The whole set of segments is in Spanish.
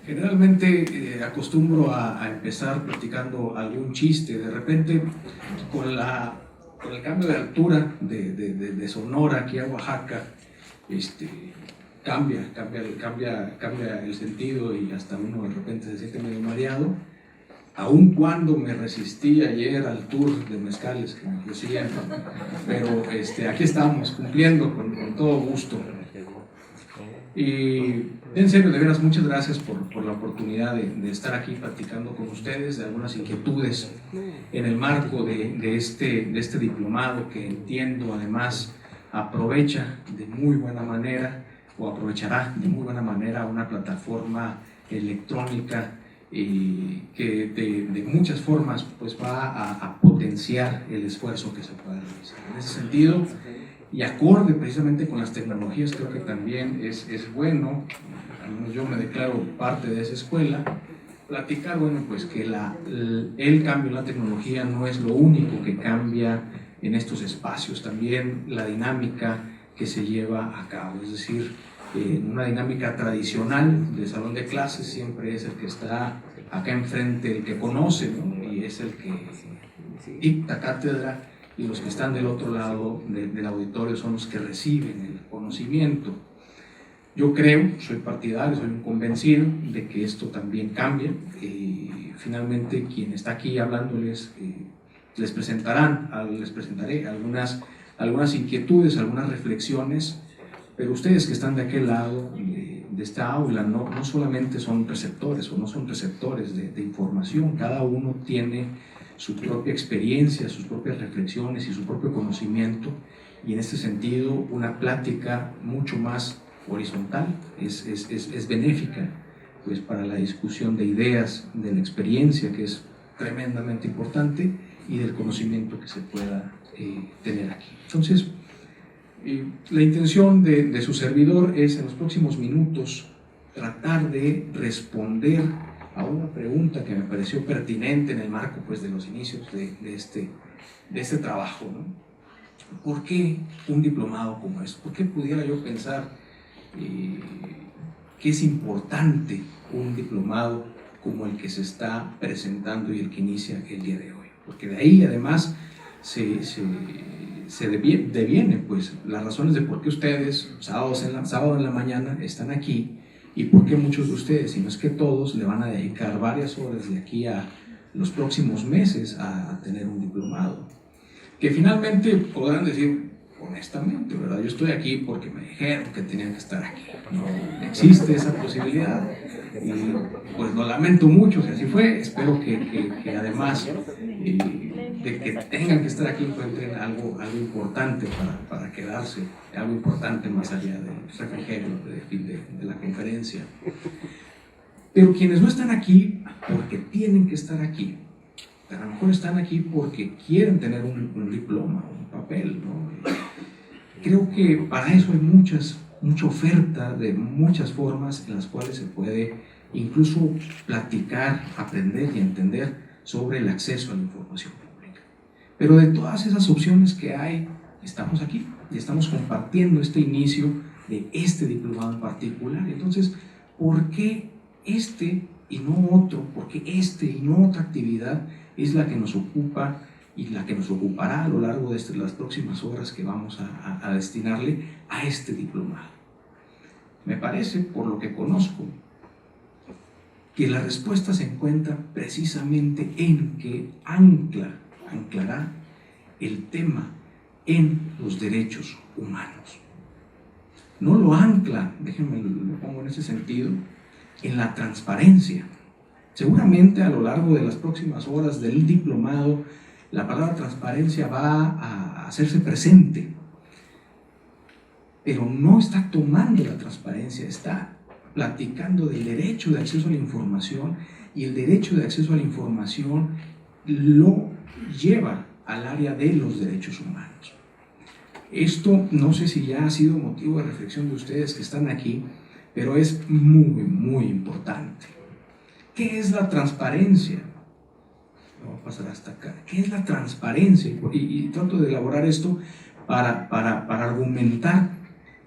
Generalmente acostumbro a empezar platicando algún chiste. De repente, con el cambio de altura de Sonora aquí a Oaxaca, cambia el sentido y hasta uno de repente se siente medio mareado. Aun cuando me resistí ayer al tour de mezcales que me ofrecían, pero aquí estamos cumpliendo con todo gusto. Y en serio, de veras, muchas gracias por la oportunidad de estar aquí platicando con ustedes de algunas inquietudes en el marco de este diplomado, que entiendo además aprovecha de muy buena manera, o aprovechará de muy buena manera, una plataforma electrónica que de muchas formas pues va a potenciar el esfuerzo que se pueda realizar. En ese sentido, y acorde precisamente con las tecnologías, creo que también es bueno, al menos yo me declaro parte de esa escuela, platicar, bueno, pues que el cambio en la tecnología no es lo único que cambia en estos espacios, también la dinámica que se lleva a cabo, es decir, una dinámica tradicional de salón de clases siempre es el que está acá enfrente, el que conoce, ¿no? Y es el que dicta cátedra, y los que están del otro lado del auditorio son los que reciben el conocimiento. Yo creo, soy partidario, soy un convencido de que esto también cambia. Finalmente, quien está aquí hablándoles, les presentaré algunas inquietudes, algunas reflexiones, pero ustedes que están de aquel lado de esta aula no solamente son receptores o no son receptores de información, cada uno tiene su propia experiencia, sus propias reflexiones y su propio conocimiento, y en este sentido una plática mucho más horizontal es benéfica pues para la discusión de ideas, de la experiencia, que es tremendamente importante, y del conocimiento que se pueda tener aquí. Entonces, la intención de su servidor es en los próximos minutos tratar de responder a una pregunta que me pareció pertinente en el marco pues, de los inicios de este trabajo, ¿no? ¿Por qué un diplomado como este? ¿Por qué pudiera yo pensar que es importante un diplomado como el que se está presentando y el que inicia el día de hoy? Porque de ahí además se deviene pues, las razones de por qué ustedes sábado en la mañana están aquí, y por qué muchos de ustedes, si no es que todos, le van a dedicar varias horas de aquí a los próximos meses a tener un diplomado. Que finalmente podrán decir, honestamente, ¿verdad? Yo estoy aquí porque me dijeron que tenían que estar aquí. No existe esa posibilidad. Y pues lo lamento mucho si así fue. Espero que además de que tengan que estar aquí encuentren algo importante para quedarse, algo importante más allá del refrigerio de la conferencia. Pero quienes no están aquí porque tienen que estar aquí, a lo mejor están aquí porque quieren tener un diploma, un papel, ¿no? Creo que para eso hay mucha oferta de muchas formas en las cuales se puede incluso platicar, aprender y entender sobre el acceso a la información pública. Pero de todas esas opciones que hay, estamos aquí y estamos compartiendo este inicio de este diplomado en particular. Entonces, ¿por qué este y no otro? ¿Por qué este y no otra actividad es la que nos ocupa y la que nos ocupará a lo largo de las próximas horas que vamos a destinarle a este diplomado? Me parece, por lo que conozco, que la respuesta se encuentra precisamente en que anclará el tema en los derechos humanos. No lo ancla, déjenme lo pongo en ese sentido, en la transparencia. Seguramente a lo largo de las próximas horas del diplomado, la palabra transparencia va a hacerse presente, pero no está tomando la transparencia, está platicando del derecho de acceso a la información, y el derecho de acceso a la información lo lleva al área de los derechos humanos. Esto no sé si ya ha sido motivo de reflexión de ustedes que están aquí, pero es muy importante. ¿Qué es la transparencia? Vamos a pasar hasta acá. ¿Qué es la transparencia? Y trato de elaborar esto para argumentar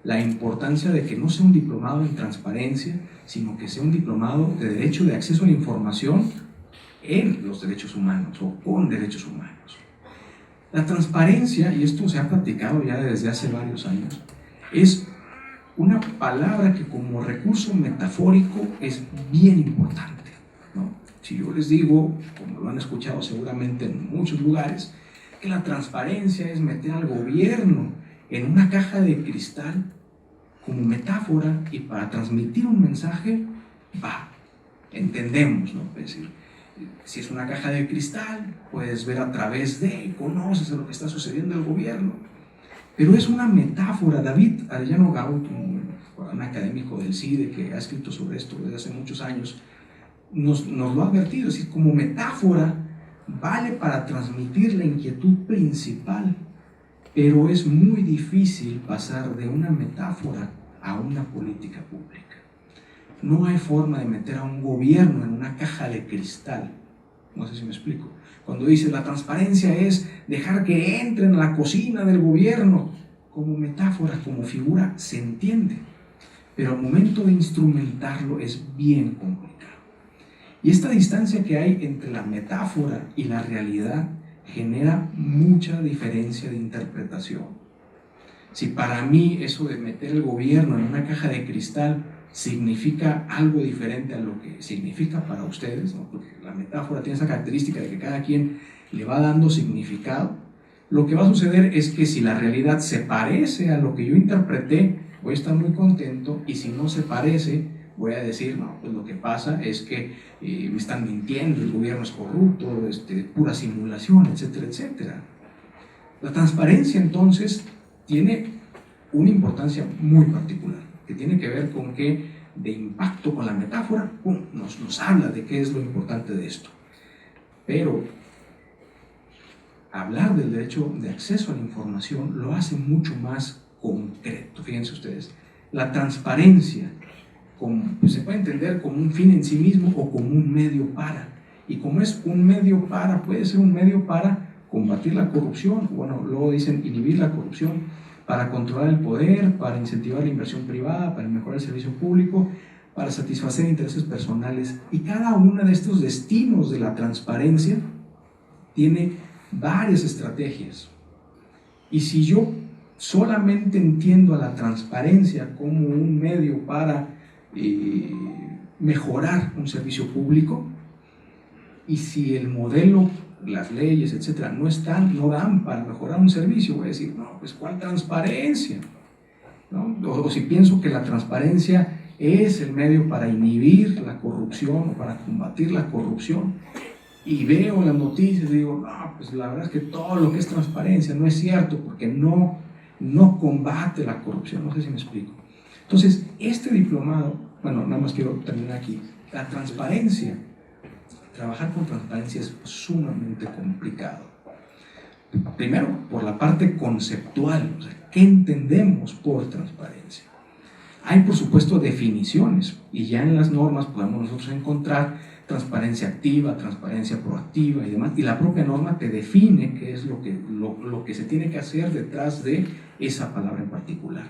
la importancia de que no sea un diplomado en transparencia, sino que sea un diplomado de derecho de acceso a la información en los derechos humanos o con derechos humanos. La transparencia, y esto se ha platicado ya desde hace varios años, es una palabra que como recurso metafórico es bien importante, ¿no? Si yo les digo, como lo han escuchado seguramente en muchos lugares, que la transparencia es meter al gobierno en una caja de cristal como metáfora y para transmitir un mensaje, entendemos, ¿no? Es decir, si es una caja de cristal, puedes ver a través de, conoces lo que está sucediendo en el gobierno, pero es una metáfora. David Arellano Gaut, un académico del CIDE que ha escrito sobre esto desde hace muchos años, nos lo ha advertido, es decir, como metáfora vale para transmitir la inquietud principal, pero es muy difícil pasar de una metáfora a una política pública. No hay forma de meter a un gobierno en una caja de cristal. No sé si me explico. Cuando dice la transparencia es dejar que entren a la cocina del gobierno, como metáfora, como figura, se entiende. Pero al momento de instrumentarlo es bien complicado. Y esta distancia que hay entre la metáfora y la realidad genera mucha diferencia de interpretación. Si para mí eso de meter el gobierno en una caja de cristal significa algo diferente a lo que significa para ustedes, ¿no? Porque la metáfora tiene esa característica de que cada quien le va dando significado, lo que va a suceder es que si la realidad se parece a lo que yo interpreté, voy a estar muy contento, y si no se parece, voy a decir, no, pues lo que pasa es que me están mintiendo, el gobierno es corrupto, pura simulación, etcétera, etcétera. La transparencia entonces tiene una importancia muy particular, que tiene que ver con que de impacto con la metáfora, nos habla de qué es lo importante de esto. Pero hablar del derecho de acceso a la información lo hace mucho más concreto. Fíjense ustedes, la transparencia pues se puede entender como un fin en sí mismo o como un medio para. Y como es un medio para, puede ser un medio para combatir la corrupción, bueno, luego dicen inhibir la corrupción, para controlar el poder, para incentivar la inversión privada, para mejorar el servicio público, para satisfacer intereses personales. Y cada uno de estos destinos de la transparencia tiene varias estrategias. Y si yo solamente entiendo a la transparencia como un medio para mejorar un servicio público, y si el modelo, las leyes, etcétera, no dan para mejorar un servicio, voy a decir, no, pues ¿cuál transparencia? ¿No? O si pienso que la transparencia es el medio para inhibir la corrupción o para combatir la corrupción, y veo las noticias y digo, no, pues la verdad es que todo lo que es transparencia no es cierto, porque no combate la corrupción. No sé si me explico. Entonces, este diplomado, bueno, nada más quiero terminar aquí, la transparencia, trabajar con transparencia es sumamente complicado. Primero, por la parte conceptual, o sea, ¿qué entendemos por transparencia? Hay, por supuesto, definiciones, y ya en las normas podemos nosotros encontrar transparencia activa, transparencia proactiva y demás, y la propia norma te define qué es lo que se tiene que hacer detrás de esa palabra en particular.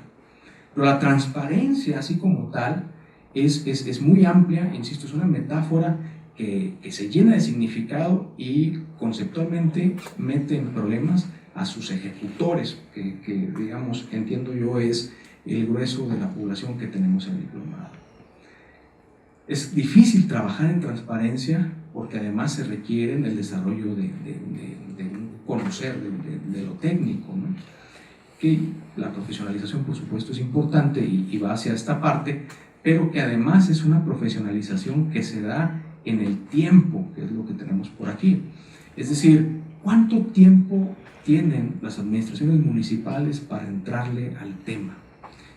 Pero la transparencia, así como tal, es muy amplia, insisto, es una metáfora que se llena de significado y conceptualmente mete en problemas a sus ejecutores, que digamos, entiendo yo, es el grueso de la población que tenemos en el diplomado. Es difícil trabajar en transparencia porque además se requiere el desarrollo de un conocer de lo técnico, ¿no? Que la profesionalización, por supuesto, es importante y va hacia esta parte, pero que además es una profesionalización que se da en el tiempo, que es lo que tenemos por aquí. Es decir, ¿cuánto tiempo tienen las administraciones municipales para entrarle al tema?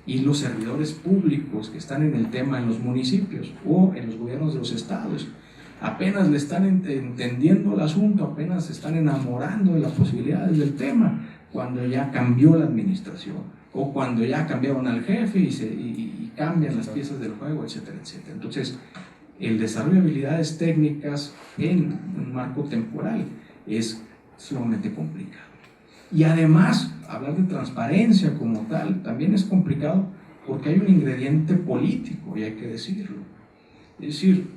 Y los servidores públicos que están en el tema en los municipios o en los gobiernos de los estados, apenas le están entendiendo el asunto, apenas se están enamorando de las posibilidades del tema, cuando ya cambió la administración, o cuando ya cambiaron al jefe y cambian las piezas del juego, etcétera, etcétera. Entonces, el desarrollo de habilidades técnicas en un marco temporal es sumamente complicado. Y además, hablar de transparencia como tal también es complicado porque hay un ingrediente político, y hay que decirlo. Es decir,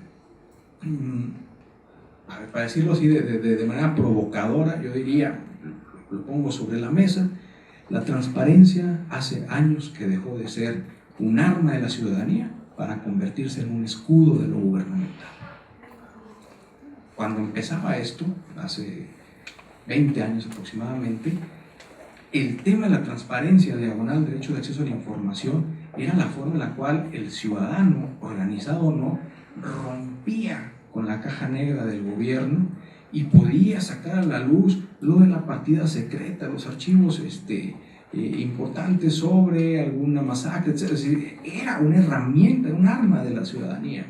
para decirlo así de manera provocadora, yo diría, lo pongo sobre la mesa, la transparencia hace años que dejó de ser un arma de la ciudadanía para convertirse en un escudo de lo gubernamental. Cuando empezaba esto, hace 20 años aproximadamente, el tema de la transparencia, diagonal derecho de acceso a la información, era la forma en la cual el ciudadano, organizado o no, rompía con la caja negra del gobierno y podía sacar a la luz lo de la partida secreta, los archivos importantes sobre alguna masacre, etc. Es decir, era una herramienta, un arma de la ciudadanía.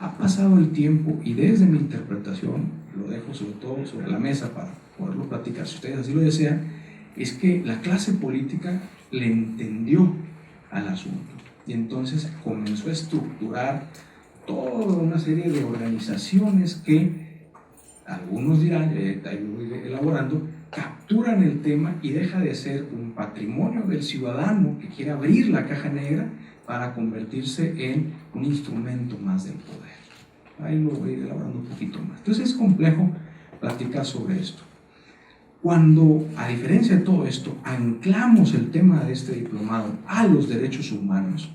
Ha pasado el tiempo y desde mi interpretación, lo dejo sobre todo sobre la mesa para poderlo platicar si ustedes así lo desean, es que la clase política le entendió al asunto y entonces comenzó a estructurar toda una serie de organizaciones que algunos dirán, ahí lo voy elaborando, capturan el tema y deja de ser un patrimonio del ciudadano que quiere abrir la caja negra para convertirse en un instrumento más del poder. Ahí lo voy elaborando un poquito más. Entonces es complejo platicar sobre esto. Cuando, a diferencia de todo esto, anclamos el tema de este diplomado a los derechos humanos,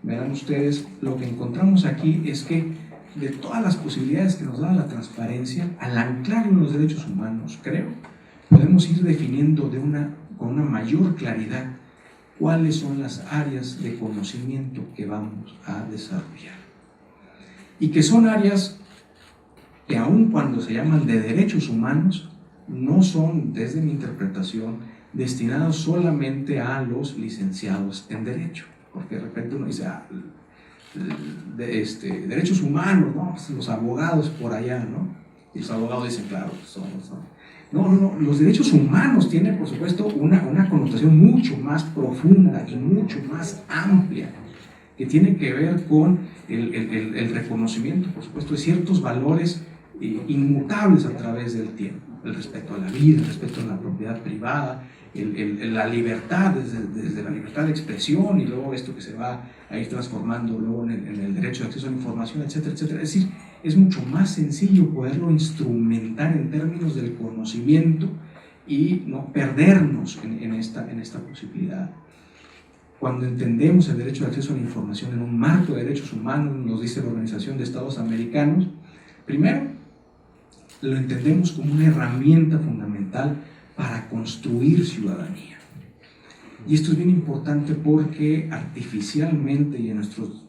verán ustedes, lo que encontramos aquí es que de todas las posibilidades que nos da la transparencia, al anclarlo en los derechos humanos, creo, podemos ir definiendo con una mayor claridad cuáles son las áreas de conocimiento que vamos a desarrollar. Y que son áreas que aun cuando se llaman de derechos humanos, no son, desde mi interpretación, destinados solamente a los licenciados en Derecho. Porque de repente uno dice, derechos humanos, ¿no? Pues los abogados por allá, ¿no? Y los abogados dicen, claro, son. No, los derechos humanos tienen, por supuesto, una connotación mucho más profunda y mucho más amplia, que tiene que ver con el reconocimiento, por supuesto, de ciertos valores inmutables a través del tiempo. El respeto a la vida, el respeto a la propiedad privada, la libertad, desde la libertad de expresión y luego esto que se va a ir transformando luego en el derecho de acceso a la información, etcétera, etcétera. Es decir, es mucho más sencillo poderlo instrumentar en términos del conocimiento y no perdernos en esta posibilidad. Cuando entendemos el derecho de acceso a la información en un marco de derechos humanos, nos dice la Organización de Estados Americanos, primero, lo entendemos como una herramienta fundamental para construir ciudadanía. Y esto es bien importante porque artificialmente y en nuestros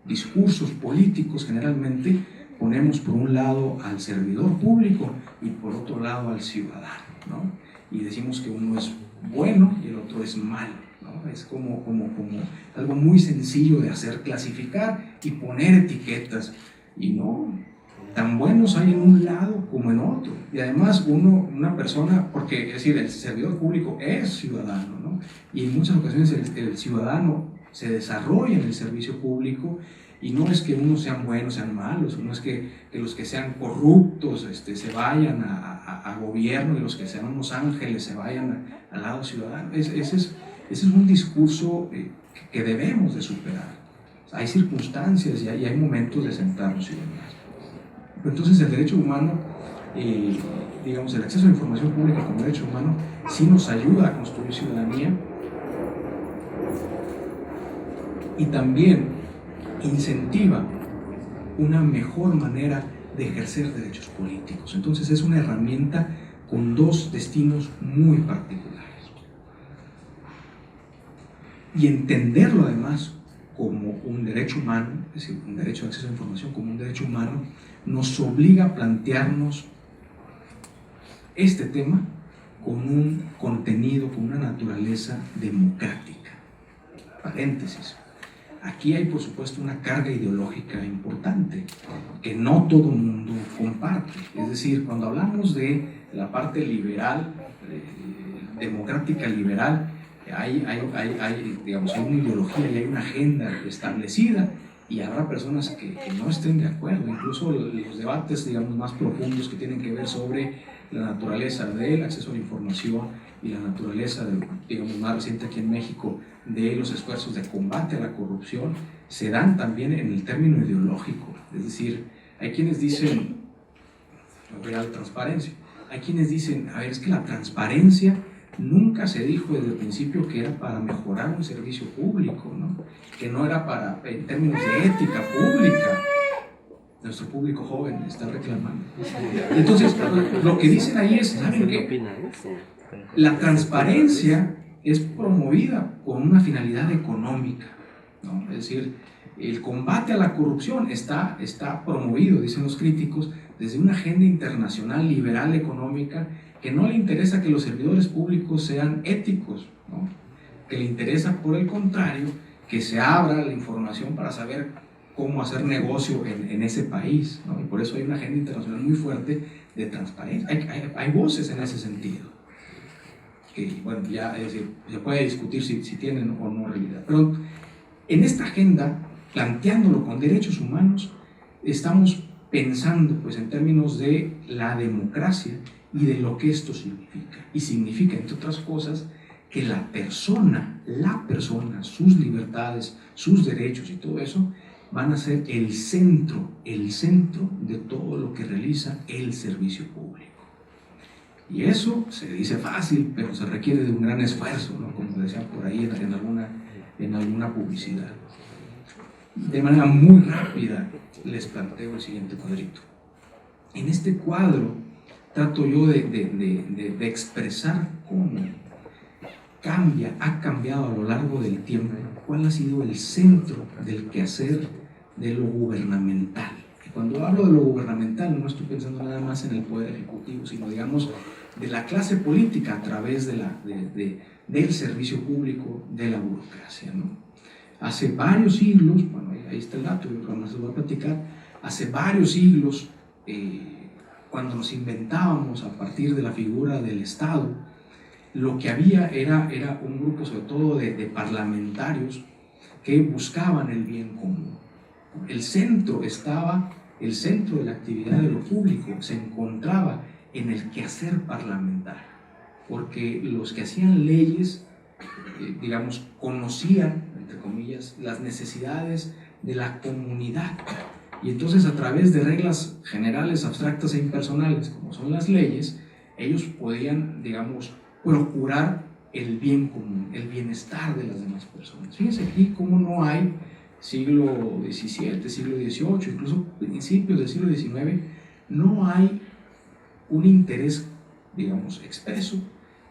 discursos políticos generalmente ponemos por un lado al servidor público y por otro lado al ciudadano, ¿no? Y decimos que uno es bueno y el otro es malo, ¿no? Es como algo muy sencillo de hacer, clasificar y poner etiquetas, y no, tan buenos hay en un lado como en otro. Y además una persona, porque es decir, el servidor público es ciudadano, ¿no? Y en muchas ocasiones el ciudadano se desarrolla en el servicio público, y no es que unos sean buenos, sean malos, no es que los que sean corruptos se vayan a gobierno y los que sean unos ángeles se vayan al lado ciudadano. Ese es un discurso que debemos de superar. O sea, hay circunstancias y hay momentos de sentarnos y demás. Pero entonces el derecho humano, digamos, el acceso a la información pública como derecho humano, sí nos ayuda a construir ciudadanía y también incentiva una mejor manera de ejercer derechos políticos. Entonces es una herramienta con dos destinos muy particulares. Y entenderlo además como un derecho humano, es decir, un derecho de acceso a la información como un derecho humano, nos obliga a plantearnos este tema con un contenido, con una naturaleza democrática. Paréntesis. Aquí hay, por supuesto, una carga ideológica importante que no todo el mundo comparte. Es decir, cuando hablamos de la parte liberal, democrática liberal, hay una ideología y hay una agenda establecida, y habrá personas que no estén de acuerdo. Incluso los debates, digamos, más profundos que tienen que ver sobre la naturaleza del acceso a la información y la naturaleza, digamos, más reciente aquí en México, de los esfuerzos de combate a la corrupción, se dan también en el término ideológico. Es decir, hay quienes dicen, voy a la transparencia, hay quienes dicen, a ver, es que la transparencia nunca se dijo desde el principio que era para mejorar un servicio público, ¿no? Que no era para, en términos de ética pública. Nuestro público joven está reclamando. Entonces, lo que dicen ahí es, ¿saben qué? La transparencia es promovida con una finalidad económica, ¿no? Es decir, el combate a la corrupción está promovido, dicen los críticos, desde una agenda internacional liberal económica que no le interesa que los servidores públicos sean éticos, ¿no? Que le interesa, por el contrario, que se abra la información para saber cómo hacer negocio en ese país, ¿no? Y por eso hay una agenda internacional muy fuerte de transparencia. Hay voces en ese sentido, que, bueno, ya, es decir, se puede discutir si tienen o no realidad. Pero en esta agenda, planteándolo con derechos humanos, estamos pensando, pues, en términos de la democracia y de lo que esto significa. Y significa, entre otras cosas, que la persona, sus libertades, sus derechos y todo eso, van a ser el centro de todo lo que realiza el servicio público. Y eso se dice fácil, pero se requiere de un gran esfuerzo, ¿no? Como decían por ahí en alguna publicidad. De manera muy rápida les planteo el siguiente cuadrito. En este cuadro trato yo de expresar cómo ha cambiado a lo largo del tiempo, cuál ha sido el centro del quehacer de lo gubernamental. Y cuando hablo de lo gubernamental no estoy pensando nada más en el poder ejecutivo, sino, digamos, de la clase política a través del servicio público, de la burocracia, ¿no? Hace varios siglos, bueno, ahí está el dato, yo jamás les voy a platicar, hace varios siglos, cuando nos inventábamos a partir de la figura del Estado, lo que había era un grupo sobre todo de parlamentarios que buscaban el bien común. El centro de la actividad de lo público se encontraba en el quehacer parlamentario, porque los que hacían leyes, digamos, conocían, entre comillas, las necesidades de la comunidad, y entonces a través de reglas generales, abstractas e impersonales, como son las leyes, ellos podían, digamos, procurar el bien común, el bienestar de las demás personas. Fíjense aquí cómo no hay siglo XVII, siglo XVIII, incluso principios del siglo XIX, no hay un interés, digamos, expreso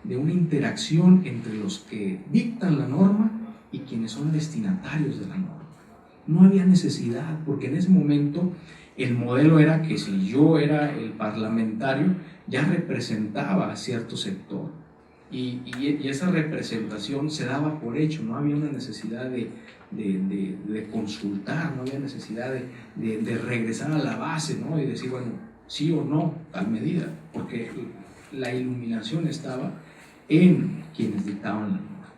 de una interacción entre los que dictan la norma y quienes son destinatarios de la norma. No había necesidad, porque en ese momento el modelo era que si yo era el parlamentario, ya representaba a cierto sector, y esa representación se daba por hecho, no había una necesidad de consultar, no había necesidad de regresar a la base, ¿no? Y decir, bueno, sí o no, tal medida, porque la iluminación estaba en quienes dictaban la norma.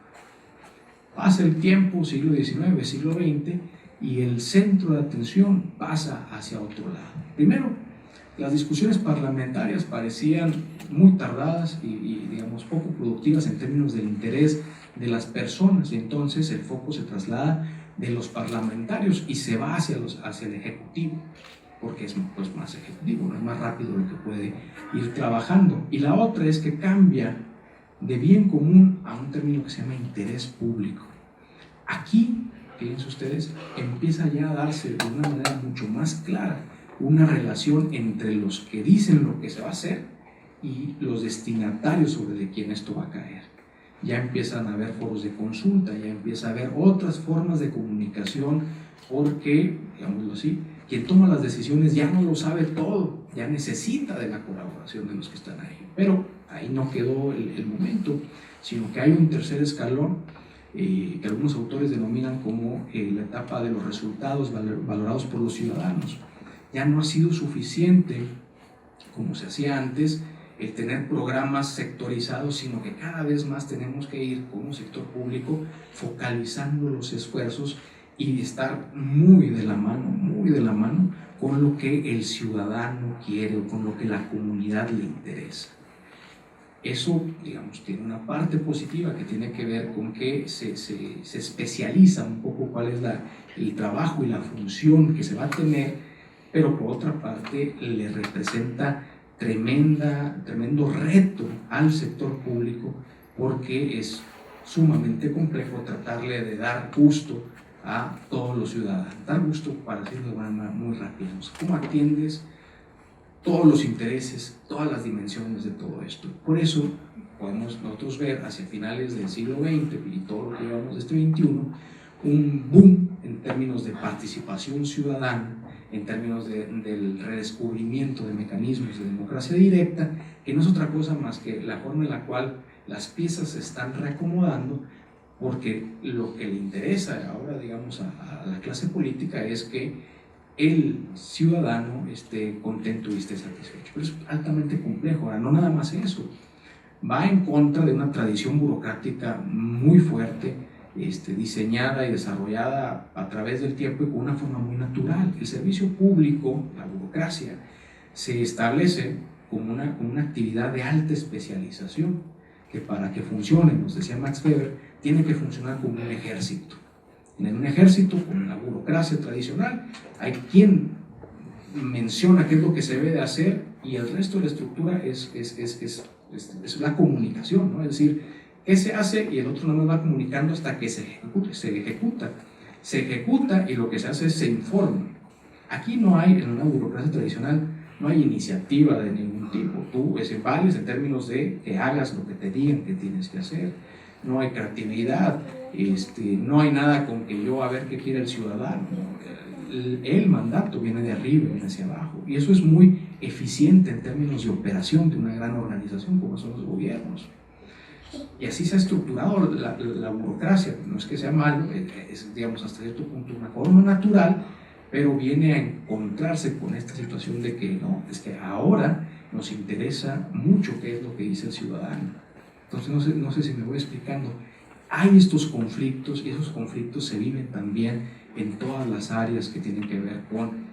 Pasa el tiempo, siglo XIX, siglo XX, y el centro de atención pasa hacia otro lado. Primero, las discusiones parlamentarias parecían muy tardadas y digamos, poco productivas en términos del interés de las personas, y entonces el foco se traslada de los parlamentarios y se va hacia el ejecutivo, porque es, pues, más ejecutivo, es más rápido lo que puede ir trabajando. Y la otra es que cambia de bien común a un término que se llama interés público. Aquí, fíjense ustedes, empieza ya a darse de una manera mucho más clara una relación entre los que dicen lo que se va a hacer y los destinatarios sobre de quién esto va a caer. Ya empiezan a haber foros de consulta, ya empieza a haber otras formas de comunicación, porque, digámoslo así, quien toma las decisiones ya no lo sabe todo, ya necesita de la colaboración de los que están ahí. Pero ahí no quedó el momento, sino que hay un tercer escalón que algunos autores denominan como la etapa de los resultados valorados por los ciudadanos. Ya no ha sido suficiente, como se hacía antes, el tener programas sectorizados, sino que cada vez más tenemos que ir como sector público focalizando los esfuerzos y estar muy de la mano con lo que el ciudadano quiere o con lo que la comunidad le interesa. Eso, digamos, tiene una parte positiva que tiene que ver con que se especializa un poco cuál es el trabajo y la función que se va a tener, pero por otra parte le representa tremendo reto al sector público, porque es sumamente complejo tratarle de dar gusto a todos los ciudadanos. Dar gusto, para decirlo de manera muy rápida, ¿cómo atiendes todos los intereses, todas las dimensiones de todo esto? Por eso podemos nosotros ver hacia finales del siglo XX y todo lo que llevamos de este XXI, un boom en términos de participación ciudadana, en términos del redescubrimiento de mecanismos de democracia directa, que no es otra cosa más que la forma en la cual las piezas se están reacomodando, porque lo que le interesa ahora, digamos, a la clase política es que el ciudadano esté contento y esté satisfecho. Pero es altamente complejo. Ahora, no nada más eso, va en contra de una tradición burocrática muy fuerte, diseñada y desarrollada a través del tiempo y con una forma muy natural. El servicio público, la burocracia, se establece como una actividad de alta especialización, que para que funcione, nos decía Max Weber, tiene que funcionar como un ejército. En un ejército, como en la burocracia tradicional, hay quien menciona qué es lo que se debe de hacer y el resto de la estructura es la comunicación, ¿no? Es decir, ¿qué se hace? Y el otro no me va comunicando hasta que se ejecuta y lo que se hace es se informa. Aquí no hay, en una burocracia tradicional, no hay iniciativa de ningún tipo. Tú vales en términos de que hagas lo que te digan que tienes que hacer. No hay creatividad, no hay nada con que yo a ver qué quiere el ciudadano. El mandato viene de arriba, viene hacia abajo, y eso es muy eficiente en términos de operación de una gran organización como son los gobiernos. Y así se ha estructurado la burocracia. No es que sea malo, es, digamos, hasta cierto punto una forma natural, pero viene a encontrarse con esta situación de que no, es que ahora nos interesa mucho qué es lo que dice el ciudadano. Entonces no sé si me voy explicando. Hay estos conflictos y esos conflictos se viven también en todas las áreas que tienen que ver con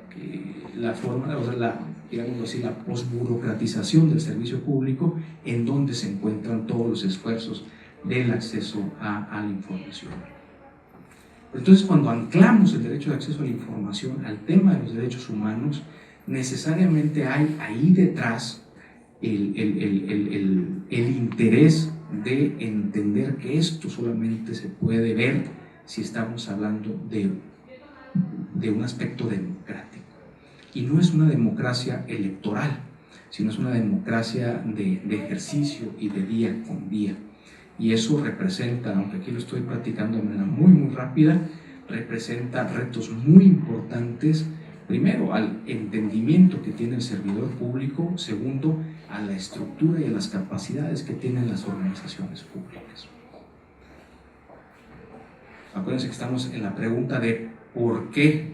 la forma, o sea, digámoslo así, la posburocratización del servicio público, en donde se encuentran todos los esfuerzos del acceso a la información. Entonces, cuando anclamos el derecho de acceso a la información al tema de los derechos humanos, necesariamente hay ahí detrás el interés de entender que esto solamente se puede ver si estamos hablando de un aspecto democrático. Y no es una democracia electoral, sino es una democracia de ejercicio y de día con día. Y eso representa, aunque aquí lo estoy platicando de manera muy rápida, representa retos muy importantes. Primero, al entendimiento que tiene el servidor público. Segundo, a la estructura y a las capacidades que tienen las organizaciones públicas. Acuérdense que estamos en la pregunta de ¿por qué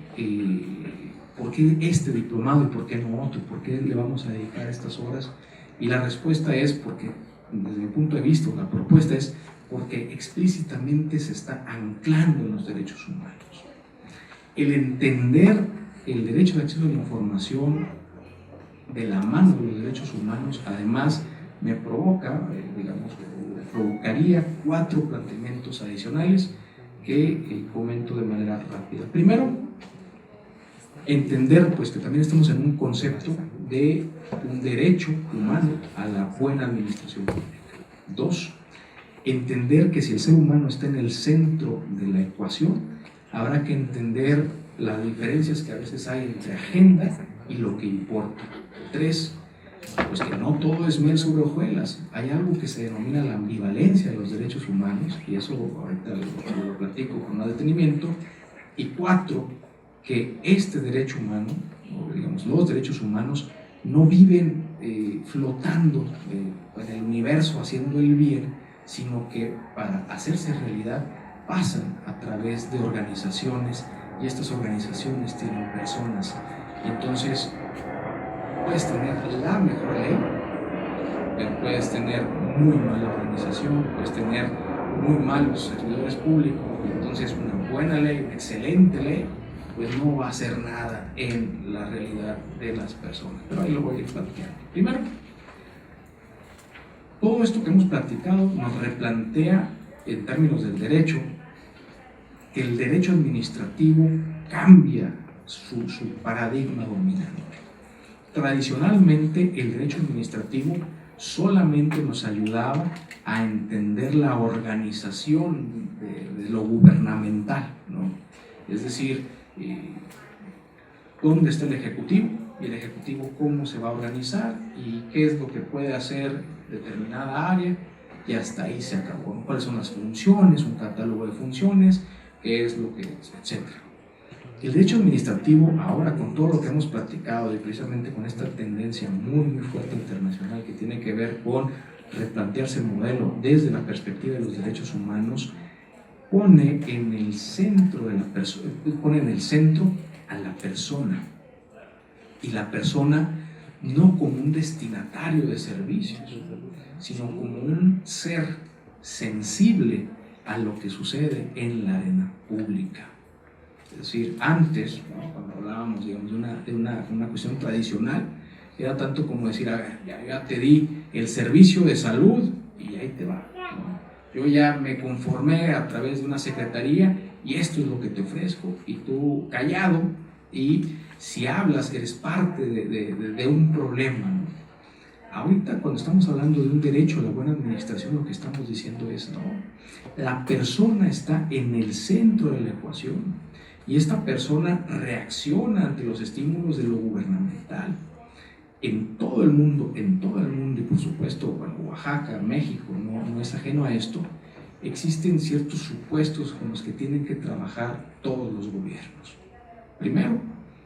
este diplomado y por qué no otro? ¿Por qué le vamos a dedicar estas horas? Y la respuesta es porque, desde mi punto de vista, la propuesta es porque explícitamente se está anclando en los derechos humanos. El entender el derecho de acceso a la información de la mano de los derechos humanos, además, me provocaría 4 planteamientos adicionales que comento de manera rápida. Primero, entender pues, que también estamos en un concepto de un derecho humano a la buena administración pública. 2, entender que si el ser humano está en el centro de la ecuación, habrá que entender las diferencias que a veces hay entre agenda y lo que importa. 3, pues que no todo es miel sobre hojuelas. Hay algo que se denomina la ambivalencia de los derechos humanos, y eso ahorita lo platico con más detenimiento. Y 4, que este derecho humano, o digamos los derechos humanos, no viven flotando en el universo haciendo el bien, sino que para hacerse realidad pasan a través de organizaciones, y estas organizaciones tienen personas. Entonces, puedes tener la mejor ley, pero puedes tener muy mala organización, puedes tener muy malos servidores públicos. Entonces, una buena ley, una excelente ley, pues no va a hacer nada en la realidad de las personas. Pero ahí lo voy a ir platicando. Primero, todo esto que hemos platicado nos replantea en términos del derecho, que el derecho administrativo cambia su paradigma dominante. Tradicionalmente el derecho administrativo solamente nos ayudaba a entender la organización de lo gubernamental, ¿no? Es decir, dónde está el Ejecutivo, y el Ejecutivo cómo se va a organizar y qué es lo que puede hacer determinada área, y hasta ahí se acabó, ¿no? Cuáles son las funciones, un catálogo de funciones, qué es lo que es, etc. El derecho administrativo, ahora con todo lo que hemos platicado y precisamente con esta tendencia muy fuerte internacional que tiene que ver con replantearse el modelo desde la perspectiva de los derechos humanos, pone en el centro a la persona, y la persona no como un destinatario de servicios, sino como un ser sensible a lo que sucede en la arena pública. Es decir, antes, ¿no?, cuando hablábamos, digamos, de una cuestión tradicional, era tanto como decir, a ver, ya te di el servicio de salud y ahí te va, ¿no? Yo ya me conformé a través de una secretaría y esto es lo que te ofrezco, y tú callado, y si hablas eres parte de un problema, ¿no? Ahorita, cuando estamos hablando de un derecho a la buena administración, lo que estamos diciendo es, no, la persona está en el centro de la ecuación, y esta persona reacciona ante los estímulos de lo gubernamental. En todo el mundo, y por supuesto, bueno, Oaxaca, México, no es ajeno a esto, existen ciertos supuestos con los que tienen que trabajar todos los gobiernos. Primero,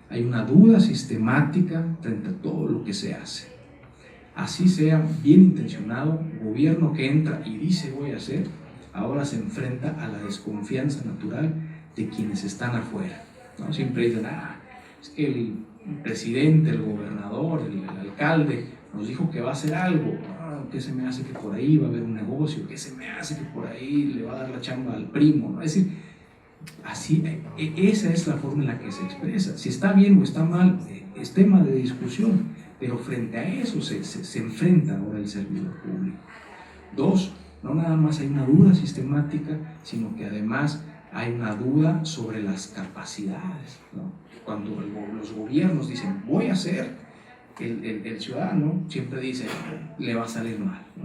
hay una duda sistemática frente a todo lo que se hace. Así sea bien intencionado, gobierno que entra y dice voy a hacer, ahora se enfrenta a la desconfianza natural de quienes están afuera, ¿no? Siempre dicen, es que el presidente, el gobernador, el alcalde nos dijo que va a hacer algo, ¿qué se me hace que por ahí va a haber un negocio? ¿Qué se me hace que por ahí le va a dar la chamba al primo, ¿no? Es decir, así, esa es la forma en la que se expresa. Si está bien o está mal, es tema de discusión, pero frente a eso se enfrenta ahora el servidor público. Dos, no nada más hay una duda sistemática, sino que además hay una duda sobre las capacidades, ¿no? Cuando los gobiernos dicen voy a hacer, el ciudadano siempre dice le va a salir mal, ¿no?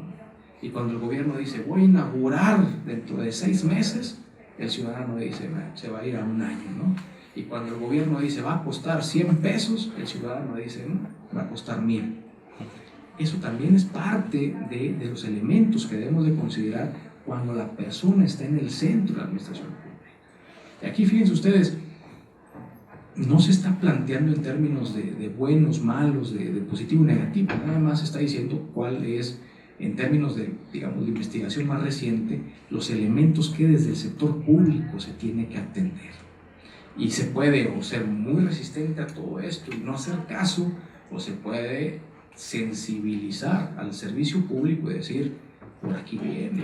Y cuando el gobierno dice voy a inaugurar dentro de 6 meses, el ciudadano dice se va a ir a un año, ¿no? Y cuando el gobierno dice va a costar 100 pesos, el ciudadano dice va a costar 1000. Eso también es parte de los elementos que debemos de considerar cuando la persona está en el centro de la administración pública. Y aquí fíjense ustedes, no se está planteando en términos de buenos, malos, de positivo y negativo, nada más se está diciendo cuál es, en términos de, digamos, de investigación más reciente, los elementos que desde el sector público se tiene que atender. Y se puede o ser muy resistente a todo esto y no hacer caso, o se puede sensibilizar al servicio público y decir, por aquí viene,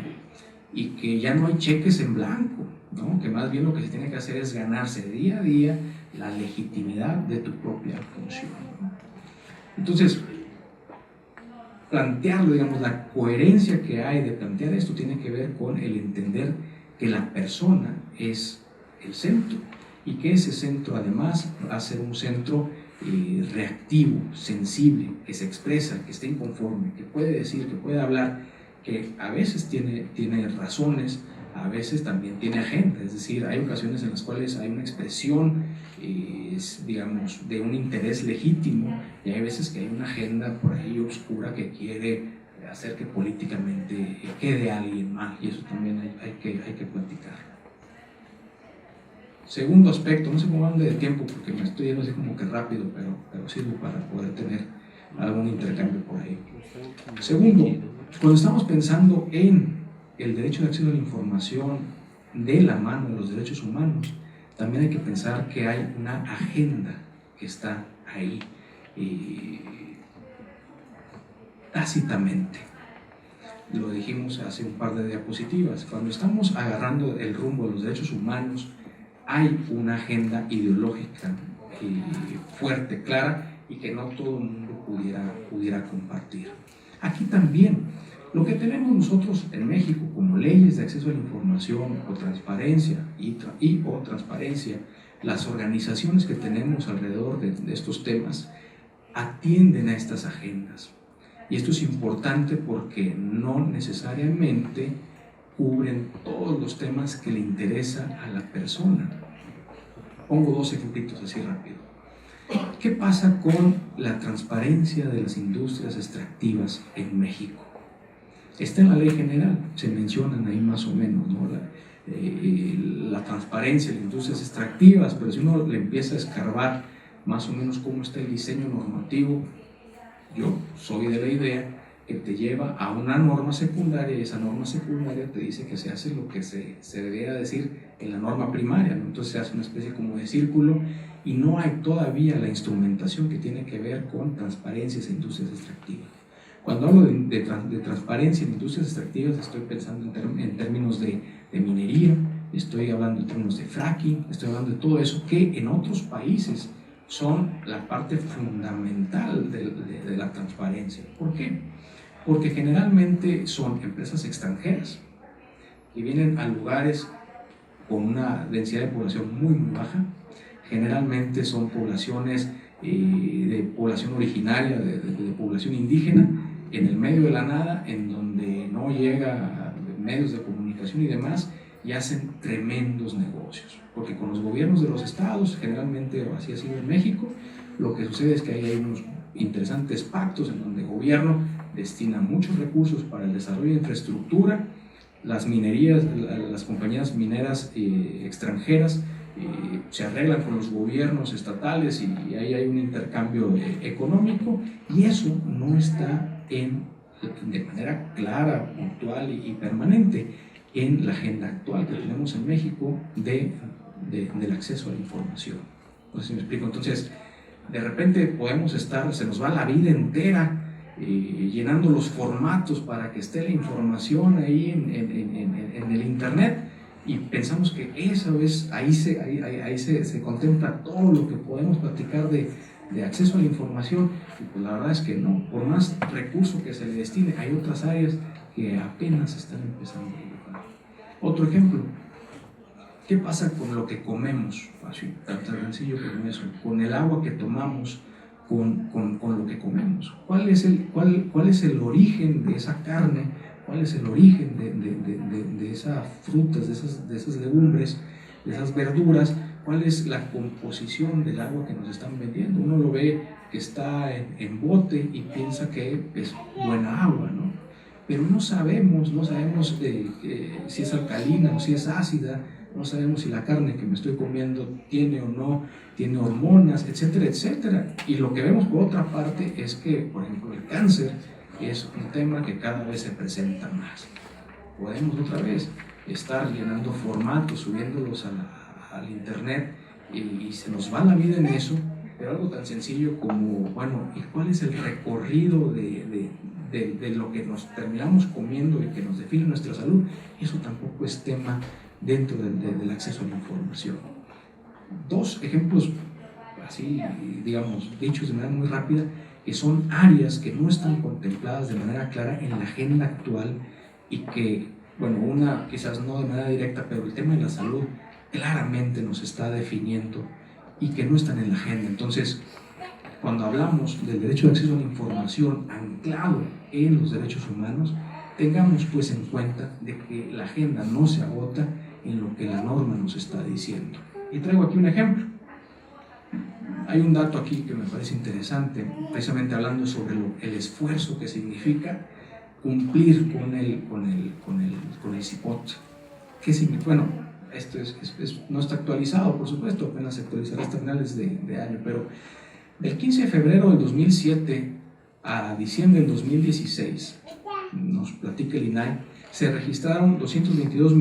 y que ya no hay cheques en blanco, ¿no? Que más bien lo que se tiene que hacer es ganarse día a día la legitimidad de tu propia función, ¿no? Entonces, plantearlo, digamos, la coherencia que hay de plantear esto tiene que ver con el entender que la persona es el centro, y que ese centro además va a ser un centro reactivo, sensible, que se expresa, que está inconforme, que puede decir, que puede hablar, que a veces tiene razones, a veces también tiene agenda. Es decir, hay ocasiones en las cuales hay una expresión, digamos, de un interés legítimo, y hay veces que hay una agenda por ahí oscura que quiere hacer que políticamente quede alguien mal, y eso también hay que platicar. Segundo aspecto, no sé cómo ande de tiempo porque me estoy yendo así como que rápido, pero sirve para poder tener algún intercambio por ahí. Segundo, cuando estamos pensando en el derecho de acceso a la información de la mano de los derechos humanos, también hay que pensar que hay una agenda que está ahí tácitamente. Lo dijimos hace un par de diapositivas. Cuando estamos agarrando el rumbo de los derechos humanos hay una agenda ideológica fuerte, clara, y que no todo el mundo pudiera compartir. Aquí también, lo que tenemos nosotros en México como leyes de acceso a la información o transparencia o transparencia, las organizaciones que tenemos alrededor de estos temas atienden a estas agendas. Y esto es importante porque no necesariamente cubren todos los temas que le interesan a la persona. Pongo dos ejemplitos así rápido. ¿Qué pasa con la transparencia de las industrias extractivas en México? Está en la ley general, se mencionan ahí más o menos, ¿no? La transparencia de las industrias extractivas, pero si uno le empieza a escarbar más o menos cómo está el diseño normativo, yo soy de la idea que te lleva a una norma secundaria, y esa norma secundaria te dice que se hace lo que se debería decir en la norma primaria, ¿no? Entonces se hace una especie como de círculo y no hay todavía la instrumentación que tiene que ver con transparencias en industrias extractivas. Cuando hablo de transparencia en industrias extractivas, estoy pensando en términos de minería, estoy hablando en términos de fracking, estoy hablando de todo eso que en otros países son la parte fundamental de la transparencia. ¿Por qué? Porque generalmente son empresas extranjeras que vienen a lugares con una densidad de población muy baja. Generalmente son poblaciones de población originaria, de población indígena, en el medio de la nada, en donde no llega medios de comunicación y demás, y hacen tremendos negocios, porque con los gobiernos de los estados, generalmente así ha sido en México, lo que sucede es que hay unos interesantes pactos en donde el gobierno destina muchos recursos para el desarrollo de infraestructura, las minerías, las compañías mineras extranjeras se arreglan con los gobiernos estatales y ahí hay un intercambio económico, y eso no está de manera clara, puntual y permanente en la agenda actual que tenemos en México del acceso a la información. No sé si me explico. Entonces, de repente se nos va la vida entera llenando los formatos para que esté la información ahí en el internet, y pensamos que eso es, ahí se contempla todo lo que podemos platicar de acceso a la información, y pues la verdad es que no. Por más recursos que se le destine, hay otras áreas que apenas están empezando a dibujar. Otro ejemplo, ¿qué pasa con lo que comemos? Así, tan sencillo como eso, con el agua que tomamos, con lo que comemos. ¿Cuál es el origen de esa carne? ¿Cuál es el origen de esas frutas, de esas legumbres, de esas verduras? ¿Cuál es la composición del agua que nos están vendiendo? Uno lo ve que está en bote y piensa que es buena agua, ¿no? Pero no sabemos si es alcalina o si es ácida, no sabemos si la carne que me estoy comiendo tiene o no, tiene hormonas, etcétera, etcétera. Y lo que vemos por otra parte es que, por ejemplo, el cáncer es un tema que cada vez se presenta más. Podemos otra vez estar llenando formatos, subiéndolos al internet, y se nos va la vida en eso, pero algo tan sencillo como, bueno, ¿y cuál es el recorrido de lo que nos terminamos comiendo y que nos define nuestra salud? Eso tampoco es tema dentro del acceso a la información. Dos ejemplos así, digamos, dichos de manera muy rápida, que son áreas que no están contempladas de manera clara en la agenda actual, y que, bueno, una quizás no de manera directa, pero el tema de la salud claramente nos está definiendo y que no están en la agenda. Entonces, cuando hablamos del derecho de acceso a la información anclado en los derechos humanos, tengamos pues en cuenta de que la agenda no se agota en lo que la norma nos está diciendo. Y traigo aquí un ejemplo. Hay un dato aquí que me parece interesante, precisamente hablando sobre el esfuerzo que significa cumplir con el CIPOT. ¿Qué significa? Bueno, esto no está actualizado, por supuesto, apenas se actualizará hasta finales de año, pero del 15 de febrero del 2007 a diciembre del 2016, nos platica el INAI, se registraron 223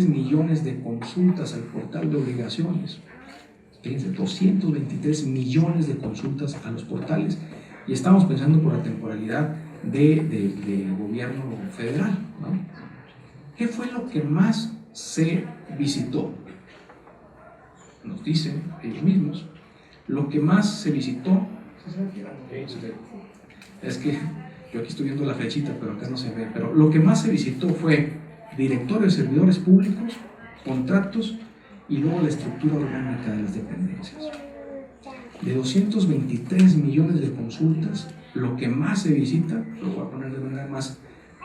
millones de consultas al portal de obligaciones. Fíjense, 223 millones de consultas a los portales, y estamos pensando por la temporalidad del gobierno federal, ¿no? ¿Qué fue lo que más se visitó? nos dicen ellos mismos, lo que más se visitó, es que yo aquí estoy viendo la flechita, pero acá no se ve, pero lo que más se visitó fue directorio de servidores públicos, contratos y luego la estructura orgánica de las dependencias. De 223 millones de consultas, lo que más se visita, lo voy a poner de manera más,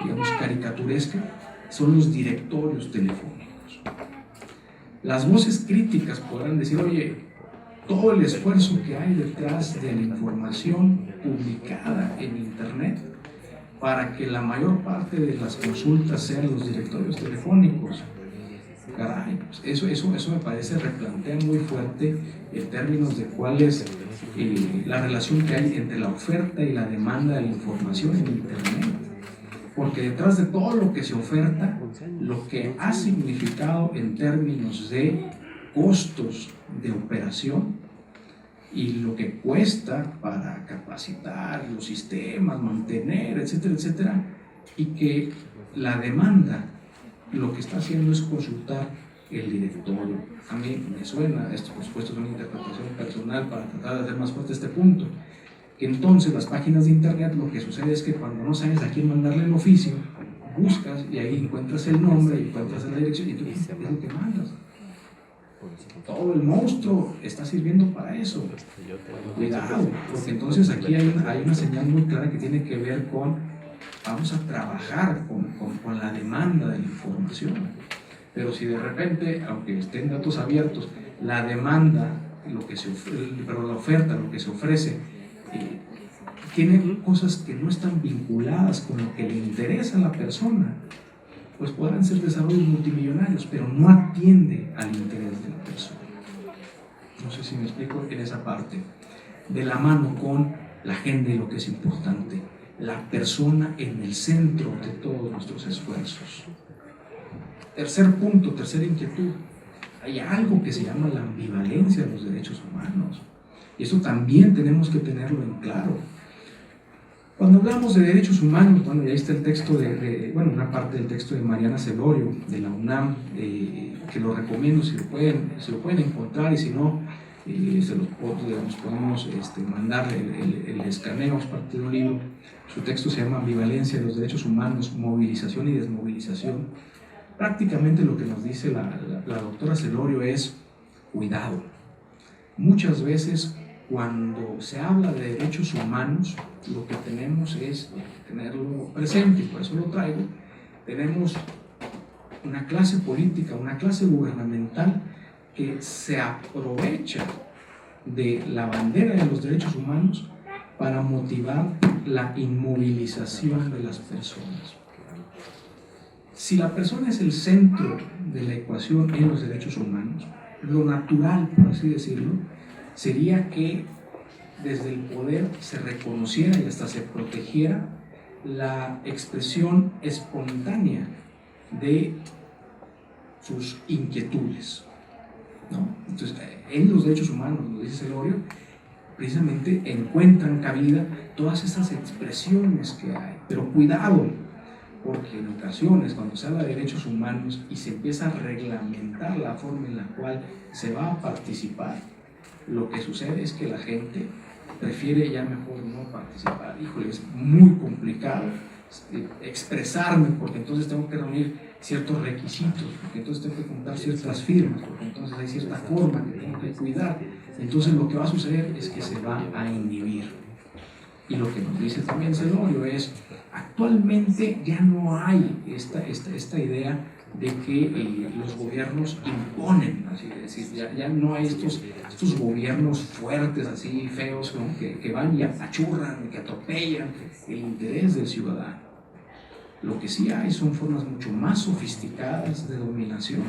digamos, caricaturesca, son los directorios telefónicos. Las voces críticas podrán decir, oye, todo el esfuerzo que hay detrás de la información publicada en Internet para que la mayor parte de las consultas sean los directorios telefónicos. Caray, pues eso me parece replantea muy fuerte en términos de cuál es la relación que hay entre la oferta y la demanda de la información en Internet. Porque detrás de todo lo que se oferta, lo que ha significado en términos de costos de operación y lo que cuesta para capacitar los sistemas, mantener, etcétera, etcétera, y que la demanda lo que está haciendo es consultar el directorio. A mí me suena, esto por supuesto es una interpretación personal para tratar de hacer más fuerte este punto, que entonces las páginas de internet lo que sucede es que cuando no sabes a quién mandarle el oficio, buscas y ahí encuentras el nombre y encuentras la dirección y tú es lo que mandas. Todo el monstruo está sirviendo para eso. Cuidado, porque entonces aquí hay una señal muy clara que tiene que ver con vamos a trabajar con la demanda de la información. Pero si de repente, aunque estén datos abiertos, la demanda, la oferta, lo que se ofrece, tiene cosas que no están vinculadas con lo que le interesa a la persona, pues podrán ser desarrollos multimillonarios, pero no atiende al interés de la persona. No sé si me explico en esa parte. De la mano con la agenda y lo que es importante, la persona en el centro de todos nuestros esfuerzos. Tercer punto, tercera inquietud, hay algo que se llama la ambivalencia de los derechos humanos. Y eso también tenemos que tenerlo en claro. Cuando hablamos de derechos humanos, bueno, ya está el texto una parte del texto de Mariana Celorio, de la UNAM, que lo recomiendo si lo pueden encontrar, y si no, se los podemos mandar el escaneo, es parte de un libro. Su texto se llama Ambivalencia de los derechos humanos, movilización y desmovilización. Prácticamente lo que nos dice la doctora Celorio es, cuidado. Muchas veces cuando se habla de derechos humanos, lo que tenemos es tenerlo presente, y por eso lo traigo, tenemos una clase política, una clase gubernamental que se aprovecha de la bandera de los derechos humanos para motivar la inmovilización de las personas. Si la persona es el centro de la ecuación en los derechos humanos, lo natural, por así decirlo, sería que desde el poder se reconociera y hasta se protegiera la expresión espontánea de sus inquietudes, ¿no? Entonces, en los derechos humanos, lo dice Celorio, precisamente encuentran cabida todas estas expresiones que hay. Pero cuidado, porque en ocasiones cuando se habla de derechos humanos y se empieza a reglamentar la forma en la cual se va a participar, lo que sucede es que la gente prefiere ya mejor no participar. Híjole, es muy complicado expresarme porque entonces tengo que reunir ciertos requisitos, porque entonces tengo que contar ciertas firmas, porque entonces hay cierta forma que tengo que cuidar. Entonces lo que va a suceder es que se va a inhibir. Y lo que nos dice también Celorio es, actualmente ya no hay esta idea de que los gobiernos imponen, así es decir, ya no hay estos gobiernos fuertes, así feos, ¿no? que van y apachurran, que atropellan el interés del ciudadano. Lo que sí hay son formas mucho más sofisticadas de dominación,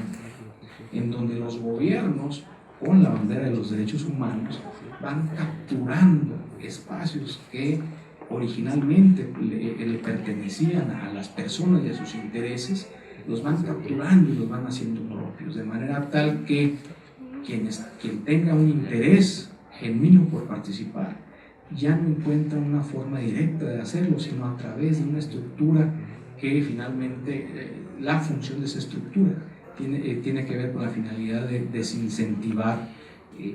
en donde los gobiernos, con la bandera de los derechos humanos, van capturando espacios que originalmente le pertenecían a las personas y a sus intereses, los van capturando y los van haciendo propios, de manera tal que quien tenga un interés genuino por participar ya no encuentra una forma directa de hacerlo, sino a través de una estructura que finalmente la función de esa estructura tiene que ver con la finalidad de desincentivar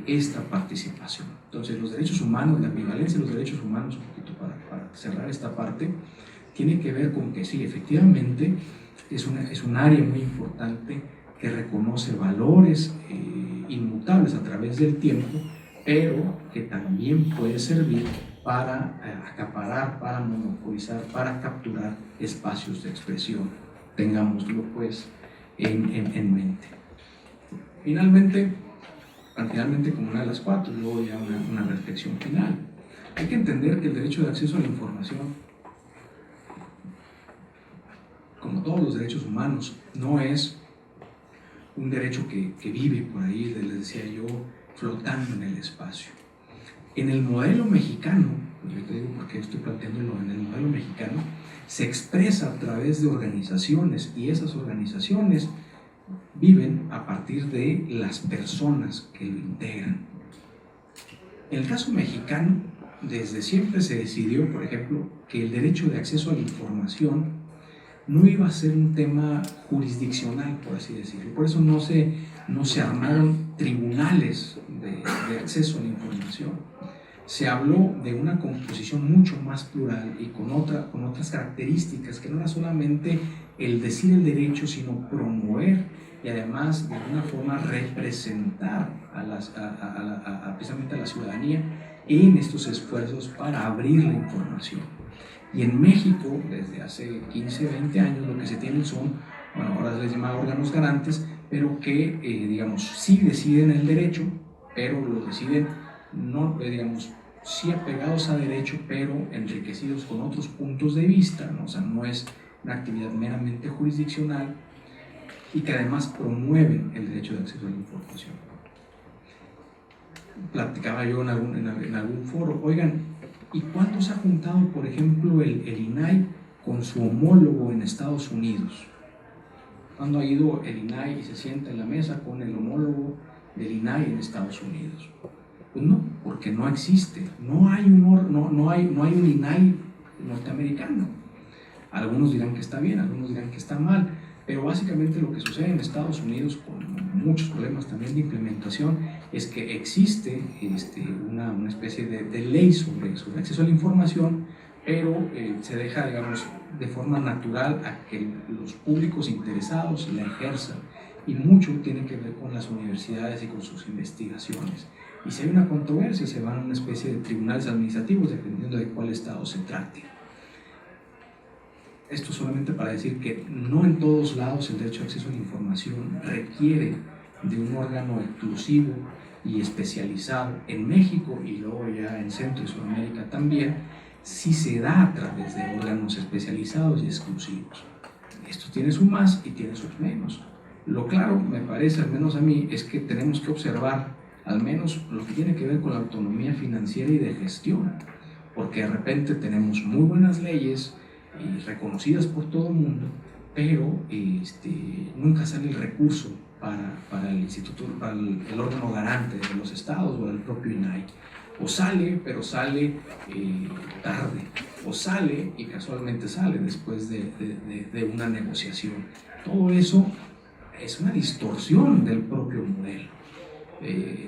esta participación. Entonces, los derechos humanos, la ambivalencia de los derechos humanos, un poquito para cerrar esta parte, tiene que ver con que sí, efectivamente, es un área muy importante que reconoce valores inmutables a través del tiempo, pero que también puede servir para acaparar, para monopolizar, para capturar espacios de expresión. Tengámoslo pues en mente. Finalmente como una de las cuatro, luego ya una reflexión final. Hay que entender que el derecho de acceso a la información, como todos los derechos humanos, no es un derecho que vive por ahí, les decía yo, flotando en el espacio. En el modelo mexicano, yo te digo porque estoy planteándolo en el modelo mexicano, se expresa a través de organizaciones, y esas organizaciones viven a partir de las personas que lo integran. En el caso mexicano, desde siempre se decidió, por ejemplo, que el derecho de acceso a la información no iba a ser un tema jurisdiccional, por así decirlo. Por eso no se armaron tribunales de acceso a la información. Se habló de una composición mucho más plural y con otras características, que no era solamente el decir el derecho, sino promover y además de alguna forma representar precisamente a la ciudadanía en estos esfuerzos para abrir la información. Y en México, desde hace 15, 20 años, lo que se tienen son, bueno, ahora se les llama órganos garantes, pero que, digamos, sí deciden el derecho, pero lo deciden, no, digamos, sí apegados a derecho, pero enriquecidos con otros puntos de vista, ¿no? O sea, no es una actividad meramente jurisdiccional, y que además promueven el derecho de acceso a la información. Platicaba yo en algún foro, oigan, ¿y cuánto se ha juntado, por ejemplo, el INAI con su homólogo en Estados Unidos? ¿Cuándo ha ido el INAI y se sienta en la mesa con el homólogo del INAI en Estados Unidos? Pues no, porque no existe, no hay un INAI norteamericano. Algunos dirán que está bien, algunos dirán que está mal, pero básicamente lo que sucede en Estados Unidos, con muchos problemas también de implementación, es que existe una especie de ley sobre acceso a la información, pero se deja, digamos, de forma natural a que los públicos interesados la ejerzan, y mucho tiene que ver con las universidades y con sus investigaciones. Y si hay una controversia, se van a una especie de tribunales administrativos, dependiendo de cuál estado se trate. Esto solamente para decir que no en todos lados el derecho de acceso a la información requiere de un órgano exclusivo y especializado. En México y luego ya en Centro y Sudamérica también, sí se da a través de órganos especializados y exclusivos. Esto tiene su más y tiene sus menos. Lo claro, me parece, al menos a mí, es que tenemos que observar al menos lo que tiene que ver con la autonomía financiera y de gestión, porque de repente tenemos muy buenas leyes reconocidas por todo el mundo, pero nunca sale el recurso para el instituto, para el órgano garante de los estados o el propio INAI. O sale, pero sale tarde, o sale y casualmente sale después de una negociación. Todo eso es una distorsión del propio modelo.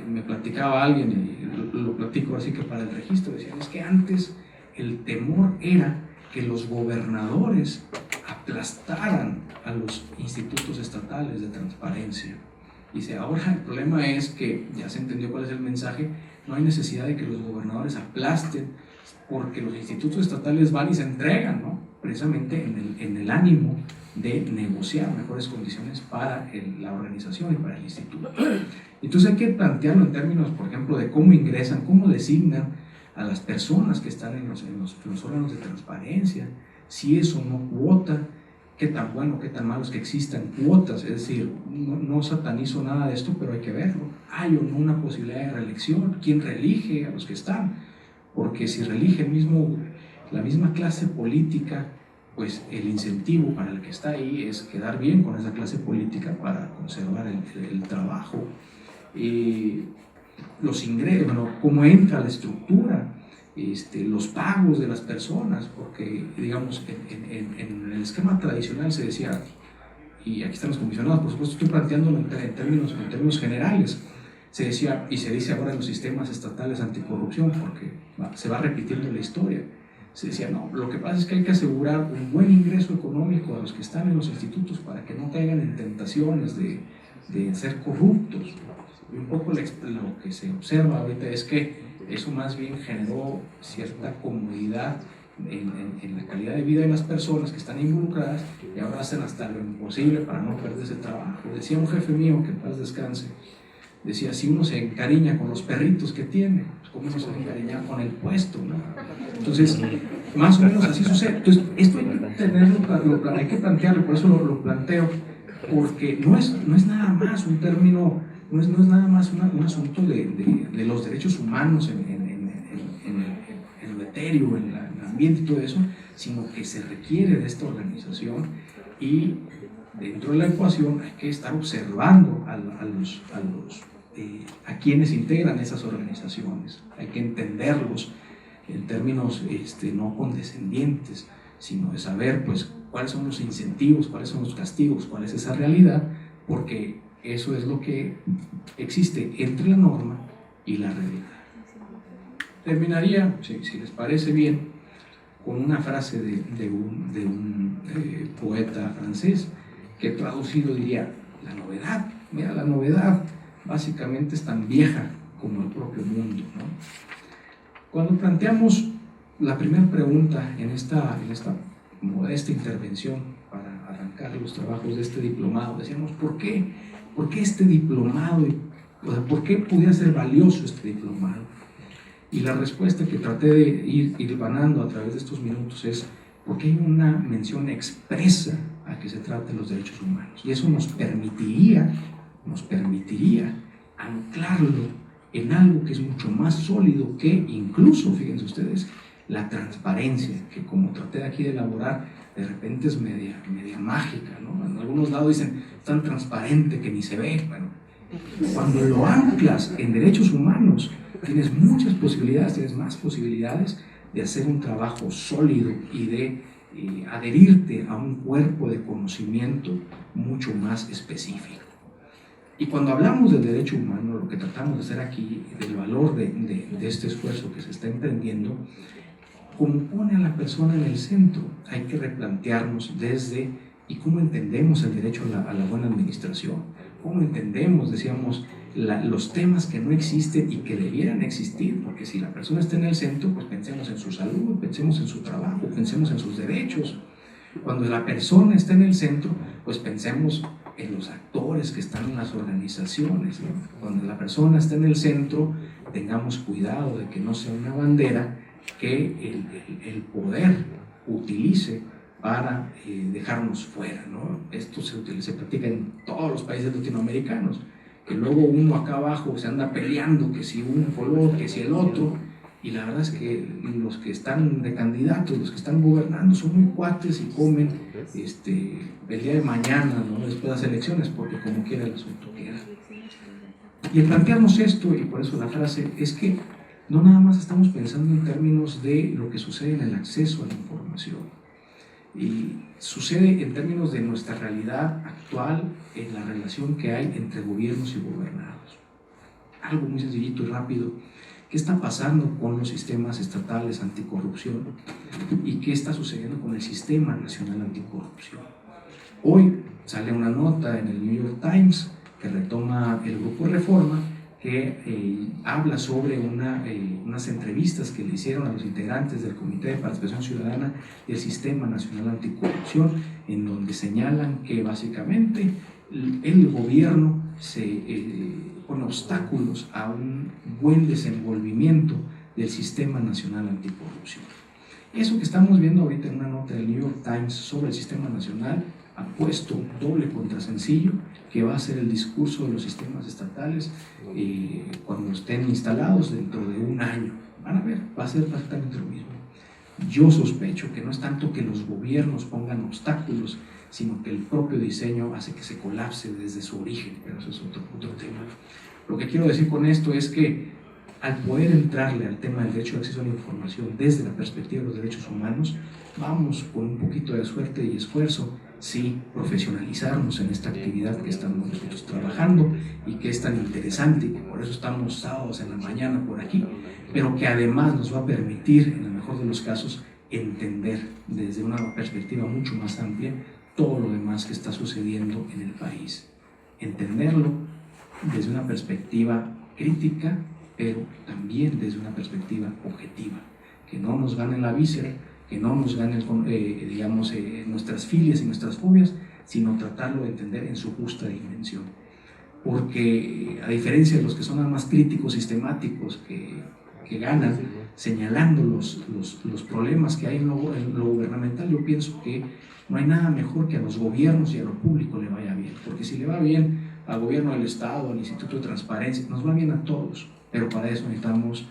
Me platicaba alguien, y lo platico así que para el registro, decían, es que antes el temor era que los gobernadores aplastaran a los institutos estatales de transparencia. Dice, ahora el problema es que ya se entendió cuál es el mensaje, no hay necesidad de que los gobernadores aplasten, porque los institutos estatales van y se entregan, ¿no? Precisamente en el ánimo de negociar mejores condiciones para la organización y para el instituto. Entonces hay que plantearlo en términos, por ejemplo, de cómo ingresan, cómo designan a las personas que están en los órganos de transparencia, si es o no cuota, qué tan bueno, qué tan malo es que existan cuotas. Es decir, no satanizo nada de esto, pero hay que verlo. ¿Hay o no una posibilidad de reelección? ¿Quién reelige a los que están? Porque si reelige la misma clase política, pues el incentivo para el que está ahí es quedar bien con esa clase política para conservar el trabajo. Los ingresos, bueno, cómo entra la estructura, los pagos de las personas, porque digamos en el esquema tradicional se decía, y aquí están los comisionados, por supuesto estoy planteándolo en términos generales, Se decía, y se dice ahora en los sistemas estatales anticorrupción, porque se va repitiendo la historia, se decía, no, lo que pasa es que hay que asegurar un buen ingreso económico a los que están en los institutos para que no caigan en tentaciones de ser corruptos. Y un poco lo que se observa ahorita es que eso más bien generó cierta comodidad en la calidad de vida de las personas que están involucradas, y ahora hacen hasta lo imposible para no perder ese trabajo. Decía un jefe mío, que en paz descanse, decía, si uno se encariña con los perritos que tiene, pues ¿cómo no se encariña con el puesto, ¿no? Entonces, más o menos así sucede. Entonces, esto hay que tenerlo, hay que plantearlo, por eso lo planteo, porque no es nada más un término, no es nada más un asunto de los derechos humanos en el etéreo, en el ambiente y todo eso, sino que se requiere de esta organización, y dentro de la ecuación hay que estar observando a quienes integran esas organizaciones. Hay que entenderlos en términos no condescendientes, sino de saber pues cuáles son los incentivos, cuáles son los castigos, cuál es esa realidad, porque eso es lo que existe entre la norma y la realidad. Terminaría, si les parece bien, con una frase de un poeta francés, que traducido diría, la novedad, mira, la novedad básicamente es tan vieja como el propio mundo, ¿no? Cuando planteamos la primera pregunta en esta modesta intervención para arrancar los trabajos de este diplomado, decíamos, ¿por qué este diplomado? O sea, ¿por qué pudiera ser valioso este diplomado? Y la respuesta que traté de ir ganando a través de estos minutos es porque hay una mención expresa a que se traten los derechos humanos, y eso nos permitiría anclarlo en algo que es mucho más sólido que incluso, fíjense ustedes, la transparencia, que como traté aquí de elaborar, de repente es media mágica, ¿no? En algunos lados dicen, es tan transparente que ni se ve. Bueno, cuando lo anclas en derechos humanos, tienes muchas posibilidades, tienes más posibilidades de hacer un trabajo sólido y de adherirte a un cuerpo de conocimiento mucho más específico. Y cuando hablamos del derecho humano, lo que tratamos de hacer aquí, del valor de este esfuerzo que se está emprendiendo, como pone a la persona en el centro, hay que replantearnos y cómo entendemos el derecho a la buena administración, cómo entendemos, decíamos, los temas que no existen y que debieran existir, porque si la persona está en el centro, pues pensemos en su salud, pensemos en su trabajo, pensemos en sus derechos. Cuando la persona está en el centro, pues pensemos en los actores que están en las organizaciones, ¿no? Cuando la persona está en el centro, tengamos cuidado de que no sea una bandera que el poder utilice para dejarnos fuera, ¿no? Esto se practica en todos los países latinoamericanos, que luego uno acá abajo se anda peleando que si un color, que si el otro, y la verdad es que los que están de candidatos, los que están gobernando son muy cuates y comen el día de mañana, ¿no? Después de las elecciones, porque como quiera el asunto queda. Y el plantearnos esto, y por eso la frase, es que no nada más estamos pensando en términos de lo que sucede en el acceso a la información, y sucede en términos de nuestra realidad actual, en la relación que hay entre gobiernos y gobernados. Algo muy sencillito y rápido. ¿Qué está pasando con los sistemas estatales anticorrupción? ¿Y qué está sucediendo con el Sistema Nacional Anticorrupción? Hoy sale una nota en el New York Times que retoma el Grupo Reforma, que habla sobre unas entrevistas que le hicieron a los integrantes del Comité de Participación Ciudadana del Sistema Nacional Anticorrupción, en donde señalan que básicamente el gobierno pone obstáculos a un buen desenvolvimiento del Sistema Nacional Anticorrupción. Eso que estamos viendo ahorita en una nota del New York Times sobre el Sistema Nacional ha puesto doble contra sencillo que va a ser el discurso de los sistemas estatales cuando estén instalados dentro de un año. Van a ver, va a ser exactamente lo mismo. Yo sospecho que no es tanto que los gobiernos pongan obstáculos, sino que el propio diseño hace que se colapse desde su origen, pero eso es otro tema. Lo que quiero decir con esto es que al poder entrarle al tema del derecho de acceso a la información desde la perspectiva de los derechos humanos, vamos con un poquito de suerte y esfuerzo sí profesionalizarnos en esta actividad que estamos nosotros trabajando y que es tan interesante y que por eso estamos sábados en la mañana por aquí, pero que además nos va a permitir, en el mejor de los casos, entender desde una perspectiva mucho más amplia todo lo demás que está sucediendo en el país. Entenderlo desde una perspectiva crítica, pero también desde una perspectiva objetiva, que no nos gane la víscera, que no nos gane nuestras filias y nuestras fobias, sino tratarlo de entender en su justa dimensión. Porque a diferencia de los que son nada más críticos sistemáticos que ganan señalando los problemas que hay en lo gubernamental, yo pienso que no hay nada mejor que a los gobiernos y a lo público le vaya bien, porque si le va bien al gobierno del Estado, al Instituto de Transparencia, nos va bien a todos, pero para eso necesitamos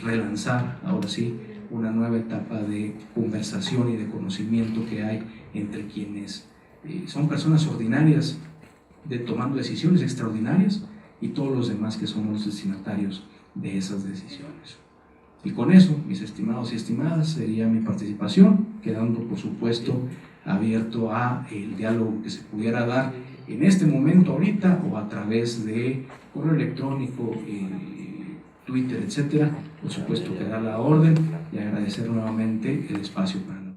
relanzar ahora sí una nueva etapa de conversación y de conocimiento que hay entre quienes son personas ordinarias tomando decisiones extraordinarias y todos los demás que somos los destinatarios de esas decisiones. Y con eso, mis estimados y estimadas, sería mi participación, quedando por supuesto abierto a el diálogo que se pudiera dar en este momento ahorita o a través de correo electrónico, Twitter, etcétera. Por supuesto que da la orden y agradecer nuevamente el espacio para nosotros.